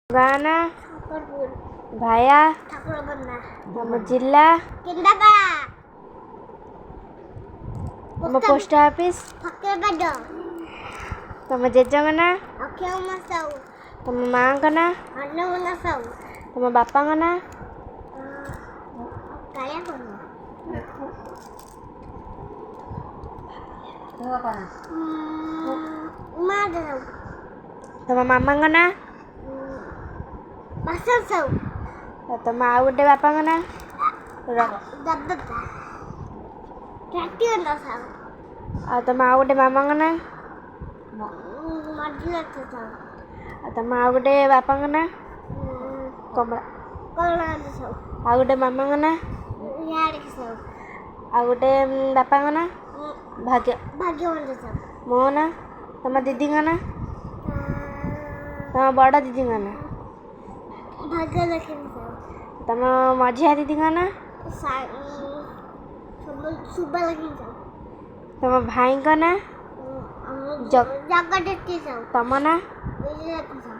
ଗାନା ଠାକୁରପୁର ଭାୟା ଠାକୁରବନ୍ଧା ଆମ ଜିଲ୍ଲା କେନ୍ଦ୍ରାପଡ଼ା ଆମ ପୋଷ୍ଟ ଅଫିସ୍ ଫକୀରବାଦ ତମ ଜେଜେଙ୍କ ନାଁ ଅକ୍ଷୟକୁମାର ସାହୁ ତମ ମାଆଙ୍କ ନାଁ ଅନ୍ନପୂର୍ଣ୍ଣା ସାହୁ ତମ ବାପାଙ୍କ ନାଁ କାଳିଆ କନ୍ୟା ଉମା ସାହୁ ତମ ମାମାଙ୍କ ନାଁ ବାସନ ସାହୁ ତମ ଆଉ ଗୋଟେ ବାପାଙ୍କ ନାଁ ଦଦତା ଟ୍ରାକ୍ଟିଅନ୍ଦ ସାହୁ ଆଉ ତମ ଆଉ ଗୋଟେ ମାମାଙ୍କ ନାଁ ମଜୁନାଥ ସାହୁ ଆଉ ତମ ଆଉ ଗୋଟେ ବାପାଙ୍କ ନାଁ କମଳା କମଳାକାନ୍ତ ସାହୁ ଆଉ ଗୋଟେ ମାମାଙ୍କ ନାଁ ୟାଡ଼ିକି ସାହୁ ଆଉ ଗୋଟେ ବାପାଙ୍କ ନାଁ ଭାଗ୍ୟବନ୍ତ ସାହୁ ମୋ ନାଁ ତମ ଦିଦିଙ୍କ ନାଁ ତମ ବଡ଼ ଦିଦିଙ୍କ ନାଁ ଭାଗ୍ୟଲକ୍ଷ୍ମୀ ସାହୁ ତମ ମଝିଆ ଦିଦିଙ୍କ ନାଁ ଶୁଭଲକ୍ଷ୍ମୀ ସାହୁ ତମ ଭାଇଙ୍କ ନାଁ ଜଗଦୀପ୍ତି ସାହୁ ତମ ନାଁ ବିଜୟଲକ୍ଷ୍ମୀ ସାହୁ